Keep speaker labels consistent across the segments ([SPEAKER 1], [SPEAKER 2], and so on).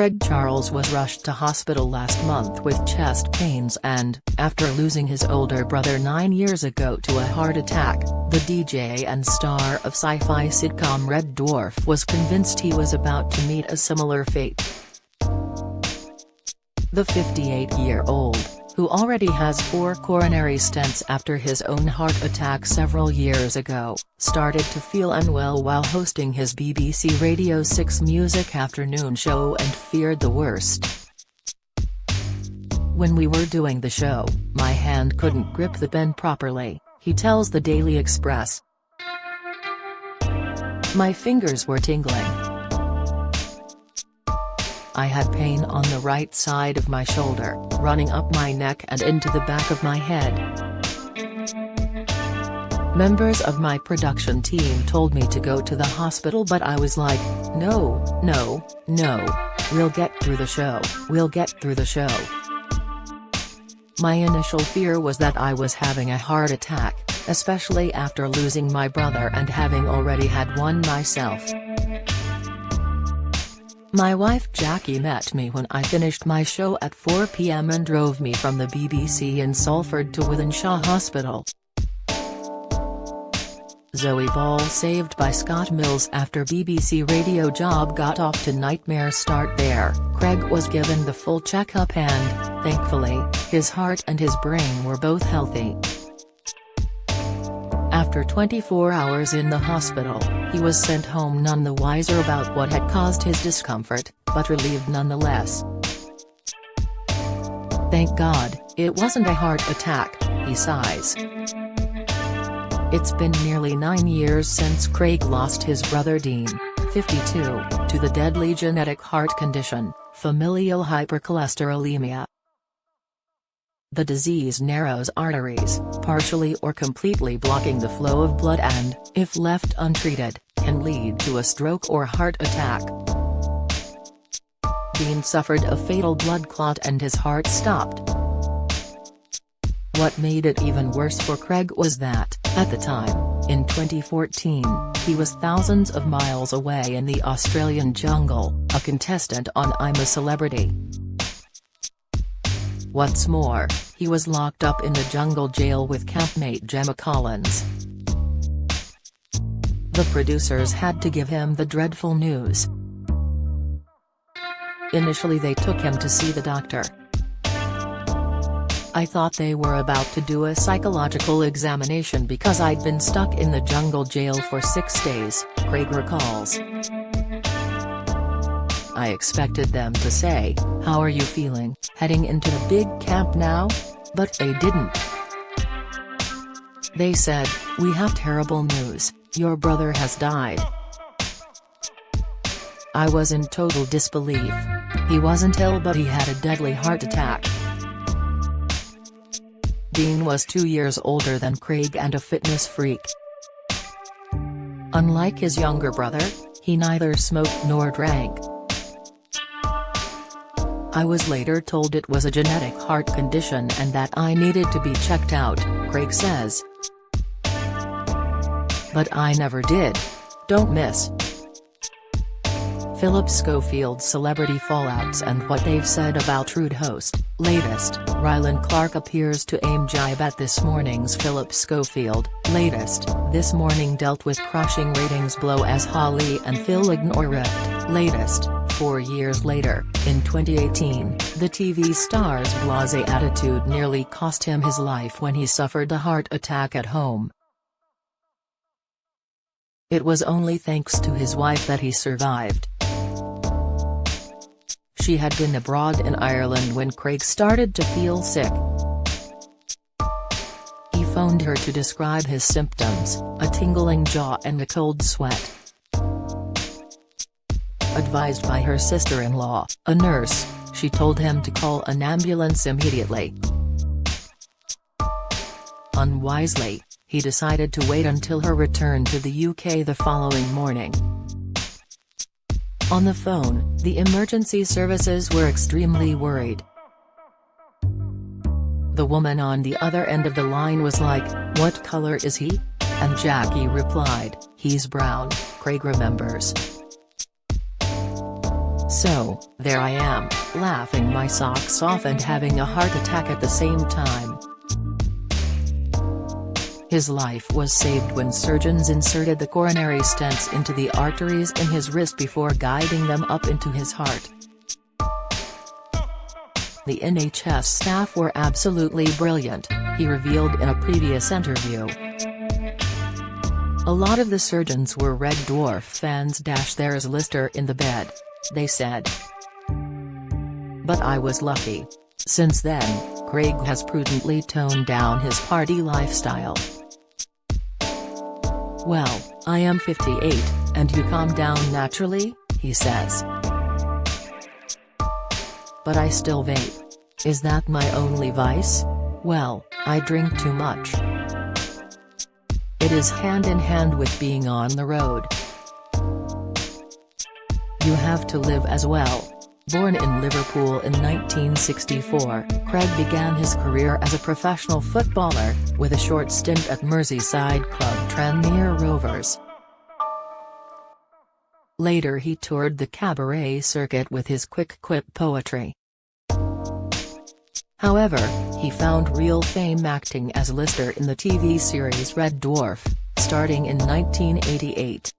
[SPEAKER 1] Craig Charles was rushed to hospital last month with chest pains and, after losing his older brother 9 years ago to a heart attack, the DJ and star of sci-fi sitcom Red Dwarf was convinced he was about to meet a similar fate. The 58-year-old, who already has 4 coronary stents after his own heart attack several years ago, started to feel unwell while hosting his BBC Radio 6 Music Afternoon show and feared the worst. "When we were doing the show, my hand couldn't grip the pen properly," he tells the Daily Express. "My fingers were tingling. I had pain on the right side of my shoulder, running up my neck and into the back of my head. Members of my production team told me to go to the hospital, but I was like, no, we'll get through the show, My initial fear was that I was having a heart attack, especially after losing my brother and having already had one myself. My wife Jackie met me when I finished my show at 4 p.m. and drove me from the BBC in Salford to Wythenshawe Hospital." Zoe Ball saved by Scott Mills after BBC radio job got off to nightmare start there. Craig was given the full checkup and, thankfully, his heart and his brain were both healthy. After 24 hours in the hospital, he was sent home none the wiser about what had caused his discomfort, but relieved nonetheless. "Thank God, it wasn't a heart attack," he sighs. It's been nearly 9 years since Craig lost his brother Dean, 52, to the deadly genetic heart condition, familial hypercholesterolemia. The disease narrows arteries, partially or completely blocking the flow of blood and, if left untreated, can lead to a stroke or heart attack. Dean suffered a fatal blood clot and his heart stopped. What made it even worse for Craig was that, at the time, in 2014, he was thousands of miles away in the Australian jungle, a contestant on I'm a Celebrity. What's more, he was locked up in the jungle jail with campmate Gemma Collins. The producers had to give him the dreadful news. Initially they took him to see the doctor. "I thought they were about to do a psychological examination because I'd been stuck in the jungle jail for 6 days," Craig recalls. "I expected them to say, 'How are you feeling, heading into the big camp now?' But they didn't. They said, 'We have terrible news, your brother has died.' I was in total disbelief. He wasn't ill, but he had a deadly heart attack." Dean was 2 years older than Craig and a fitness freak. Unlike his younger brother, he neither smoked nor drank. "I was later told it was a genetic heart condition and that I needed to be checked out," Craig says. "But I never did. Don't miss." Philip Schofield's celebrity fallouts and what they've said about Trude host, latest, Rylan Clark appears to aim jibe at This Morning's Philip Schofield, latest, This Morning dealt with crushing ratings blow as Holly and Phil ignore rift, latest, 4 years later, in 2018, the TV star's blasé attitude nearly cost him his life when he suffered a heart attack at home. It was only thanks to his wife that he survived. She had been abroad in Ireland when Craig started to feel sick. He phoned her to describe his symptoms, a tingling jaw and a cold sweat. Advised by her sister-in-law, a nurse, she told him to call an ambulance immediately. Unwisely, he decided to wait until her return to the UK the following morning. On the phone, the emergency services were extremely worried. The woman on the other end of the line was like, "What color is he?" And Jackie replied, "He's brown," Craig remembers. So, there I am, laughing my socks off and having a heart attack at the same time. His life was saved when surgeons inserted the coronary stents into the arteries in his wrist before guiding them up into his heart. The NHS staff were absolutely brilliant, he revealed in a previous interview. A lot of the surgeons were Red Dwarf fans. There's Lister in the bed, they said. But I was lucky. Since then, Craig has prudently toned down his party lifestyle. Well, I am 58, and you calm down naturally, he says. But I still vape. Is that my only vice? Well, I drink too much. It is hand in hand with being on the road. You have to live as well. Born in Liverpool in 1964, Craig began his career as a professional footballer, with a short stint at Merseyside club Tranmere Rovers. Later he toured the cabaret circuit with his quick quip poetry. However, he found real fame acting as Lister in the TV series Red Dwarf, starting in 1988.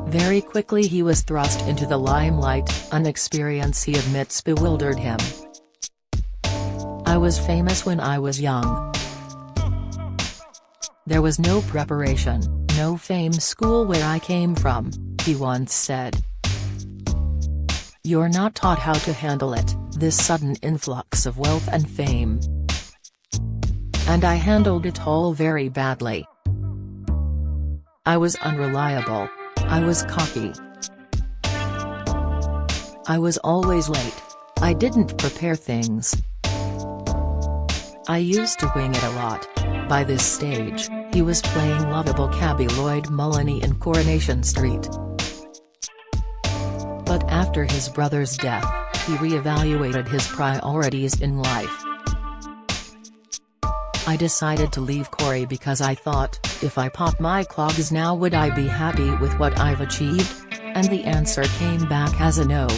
[SPEAKER 1] Very quickly he was thrust into the limelight, an experience he admits bewildered him. I was famous when I was young. There was no preparation, no fame school where I came from, he once said. You're not taught how to handle it, this sudden influx of wealth and fame. And I handled it all very badly. I was unreliable. I was cocky. I was always late. I didn't prepare things. I used to wing it a lot. By this stage, he was playing lovable cabbie Lloyd Mullany in Coronation Street. But after his brother's death, he re-evaluated his priorities in life. I decided to leave Corrie because I thought, if I pop my clogs now would I be happy with what I've achieved? And the answer came back as a no.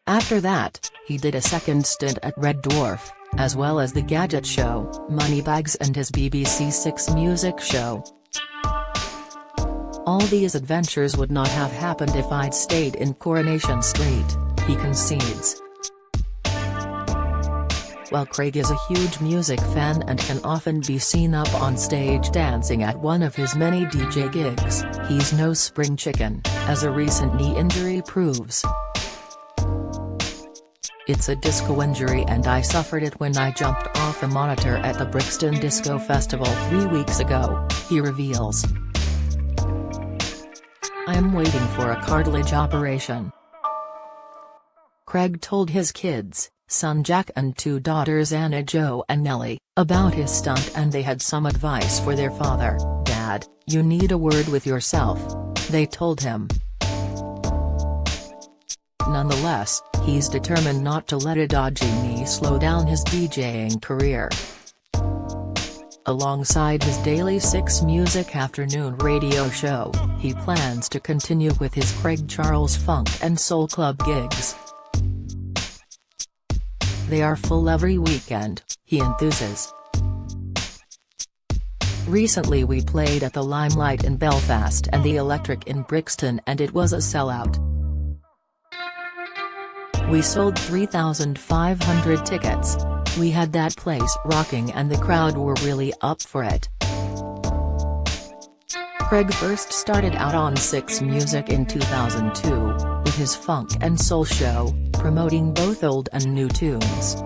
[SPEAKER 1] After that, he did a second stint at Red Dwarf, as well as the gadget show, Moneybags, and his BBC Six music show. All these adventures would not have happened if I'd stayed in Coronation Street, he concedes. While Craig is a huge music fan and can often be seen up on stage dancing at one of his many DJ gigs, he's no spring chicken, as a recent knee injury proves. It's a disco injury and I suffered it when I jumped off a monitor at the Brixton Disco Festival 3 weeks ago, he reveals. I'm waiting for a cartilage operation. Craig told his kids, son Jack and 2 daughters Anna Jo and Nellie, about his stunt, and they had some advice for their father. Dad, you need a word with yourself, they told him. Nonetheless, he's determined not to let a dodgy knee slow down his DJing career. Alongside his daily 6 Music Afternoon radio show, he plans to continue with his Craig Charles Funk and Soul Club gigs. They are full every weekend, he enthuses. Recently we played at the Limelight in Belfast and the Electric in Brixton and it was a sellout. We sold 3,500 tickets. We had that place rocking and the crowd were really up for it. Craig first started out on 6 Music in 2002, with his Funk and Soul show, promoting both old and new tunes.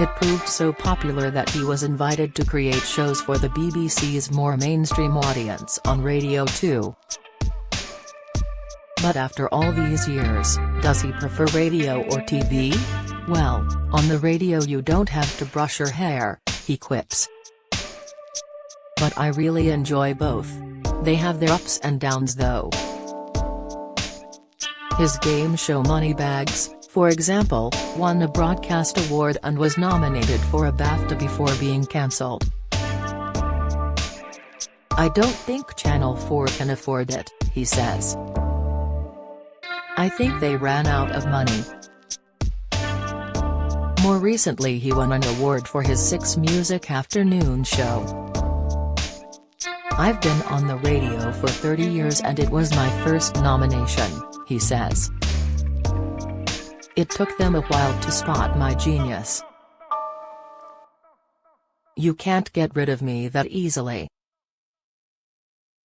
[SPEAKER 1] It proved so popular that he was invited to create shows for the BBC's more mainstream audience on Radio 2. But after all these years, does he prefer radio or TV? Well, on the radio you don't have to brush your hair, he quips. But I really enjoy both. They have their ups and downs though. His game show Moneybags, for example, won a broadcast award and was nominated for a BAFTA before being cancelled. I don't think Channel 4 can afford it, he says. I think they ran out of money. More recently he won an award for his 6 Music afternoon show. I've been on the radio for 30 years and it was my first nomination, he says. It took them a while to spot my genius. You can't get rid of me that easily.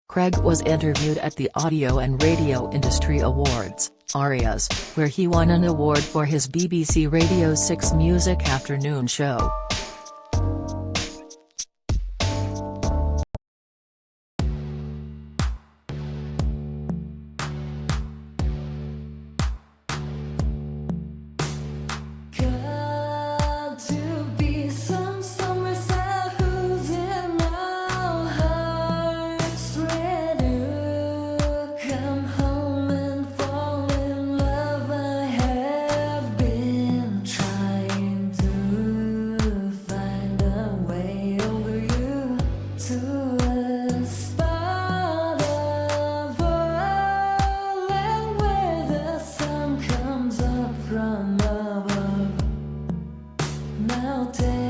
[SPEAKER 1] Craig was interviewed at the Audio and Radio Industry Awards, ARIAs, where he won an award for his BBC Radio 6 Music afternoon show.
[SPEAKER 2] Now take